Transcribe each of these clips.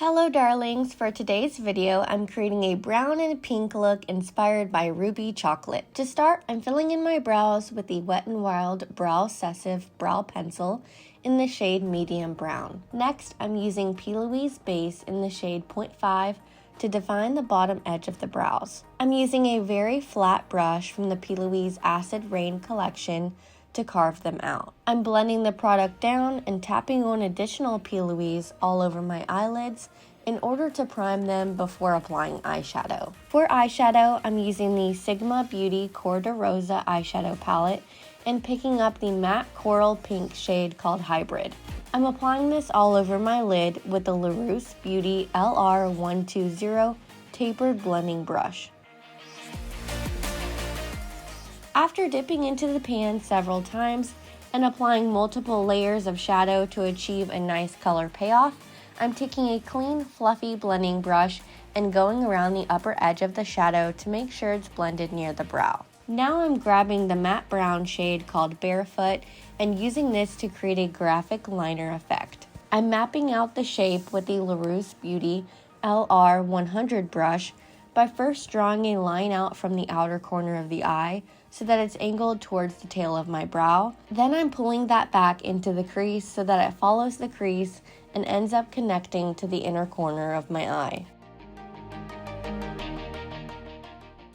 Hello darlings, for today's video I'm creating a brown and pink look inspired by ruby chocolate. To start, I'm filling in my brows with the Wet n Wild Browsessive brow pencil in the shade medium brown. Next, I'm using Plouise base in the shade 0.5 to define the bottom edge of the brows. I'm using a very flat brush from the Plouise Acid Rain collection to carve them out. I'm blending the product down and tapping on additional Plouise all over my eyelids in order to prime them before applying eyeshadow. For eyeshadow, I'm using the Sigma Beauty Corderosa eyeshadow palette and picking up the matte coral pink shade called Hybrid. I'm applying this all over my lid with the Nars Beauty LR120 tapered blending brush. After dipping into the pan several times and applying multiple layers of shadow to achieve a nice color payoff, I'm taking a clean, fluffy blending brush and going around the upper edge of the shadow to make sure it's blended near the brow. Now I'm grabbing the matte brown shade called Barefoot and using this to create a graphic liner effect. I'm mapping out the shape with the Nars Beauty LR100 brush by first drawing a line out from the outer corner of the eye so that it's angled towards the tail of my brow. Then I'm pulling that back into the crease so that it follows the crease and ends up connecting to the inner corner of my eye.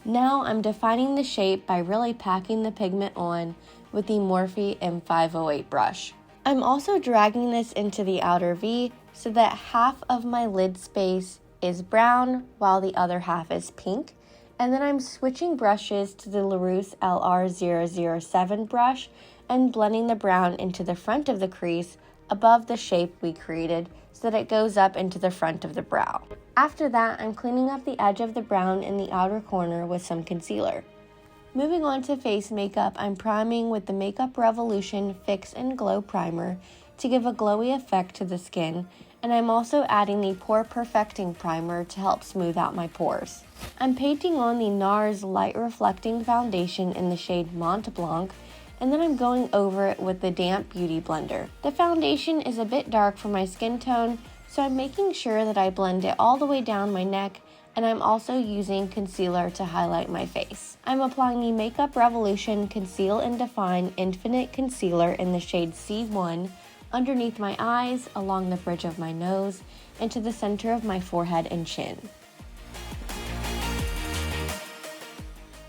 Now I'm defining the shape by really packing the pigment on with the MORPHE M508 brush. I'm also dragging this into the outer V so that half of my lid space is brown while the other half is pink. And then I'm switching brushes to the Nars LR007 brush and blending the brown into the front of the crease above the shape we created so that it goes up into the front of the brow. After that, I'm cleaning up the edge of the brown in the outer corner with some concealer. Moving on to face makeup, I'm priming with the Makeup Revolution Fix and Glow Primer to give a glowy effect to the skin, and I'm also adding the Pore Perfecting Primer to help smooth out my pores. I'm painting on the Nars Light Reflecting Foundation in the shade Mont Blanc, and then I'm going over it with the damp Beauty Blender. The foundation is a bit dark for my skin tone, so I'm making sure that I blend it all the way down my neck, and I'm also using concealer to highlight my face. I'm applying the Makeup Revolution Conceal and Define Infinite Concealer in the shade C1 underneath my eyes, along the bridge of my nose, and to the center of my forehead and chin.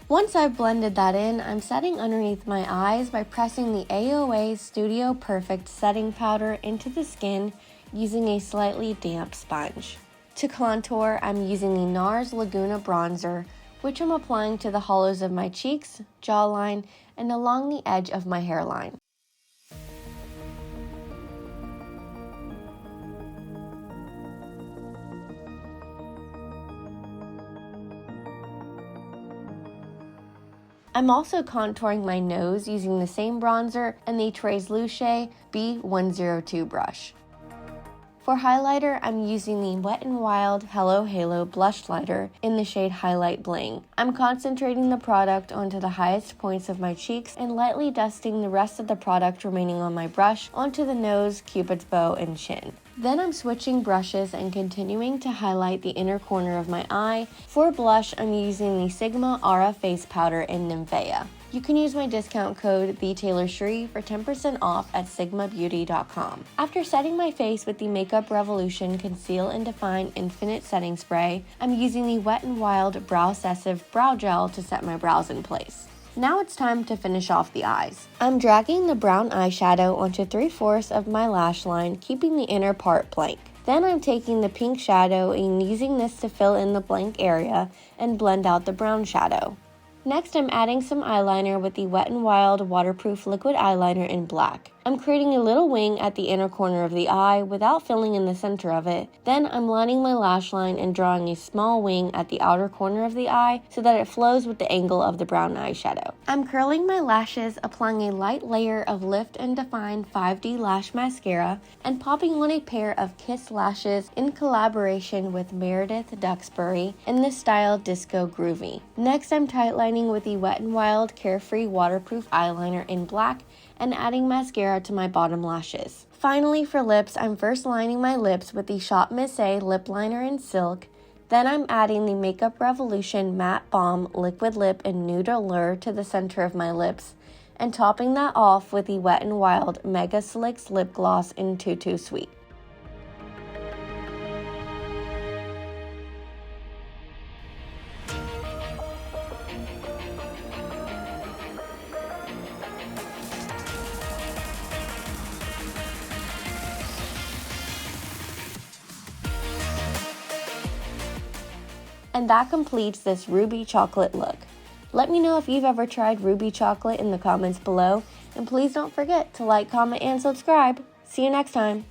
Once I've blended that in, I'm setting underneath my eyes by pressing the AOA Studio Perfect setting powder into the skin using a slightly damp sponge. To contour, I'm using the Nars Laguna bronzer, which I'm applying to the hollows of my cheeks, jawline, and along the edge of my hairline. I'm also contouring my nose using the same bronzer and the Tres Luce B102 brush. For highlighter, I'm using the Wet n Wild Hello Halo Blush Lighter in the shade Highlight Bling. I'm concentrating the product onto the highest points of my cheeks and lightly dusting the rest of the product remaining on my brush onto the nose, cupid's bow, and chin. Then I'm switching brushes and continuing to highlight the inner corner of my eye. For blush, I'm using the Sigma Aura Face Powder in Nymphaea. You can use my discount code TheTaylorShree for 10% off at sigmabeauty.com. After setting my face with the Makeup Revolution Conceal and Define Infinite Setting Spray, I'm using the Wet n Wild Browsessive Brow Gel to set my brows in place. Now it's time to finish off the eyes. I'm dragging the brown eyeshadow onto 3/4 of my lash line, keeping the inner part blank. Then I'm taking the pink shadow and using this to fill in the blank area and blend out the brown shadow. Next, I'm adding some eyeliner with the Wet n Wild Waterproof Liquid Eyeliner in black. I'm creating a little wing at the inner corner of the eye without filling in the center of it. Then I'm lining my lash line and drawing a small wing at the outer corner of the eye so that it flows with the angle of the brown eyeshadow. I'm curling my lashes, applying a light layer of Lift and Define 5D Lash Mascara, and popping on a pair of Kiss lashes in collaboration with Meredith Duxbury in the style Disco Groovy. Next, I'm tightlining with the Wet n Wild Carefree Waterproof Eyeliner in black and adding mascara to my bottom lashes. Finally, for lips, I'm first lining my lips with the Shopmissa lip liner in silk. Then I'm adding the Makeup Revolution Matte Balm Liquid Lip in Nude Allure to the center of my lips, and topping that off with the Wet n Wild Megaslicks Lip Gloss in Tutusweet. And that completes this ruby chocolate look. Let me know if you've ever tried ruby chocolate in the comments below, and please don't forget to like, comment, and subscribe. See you next time.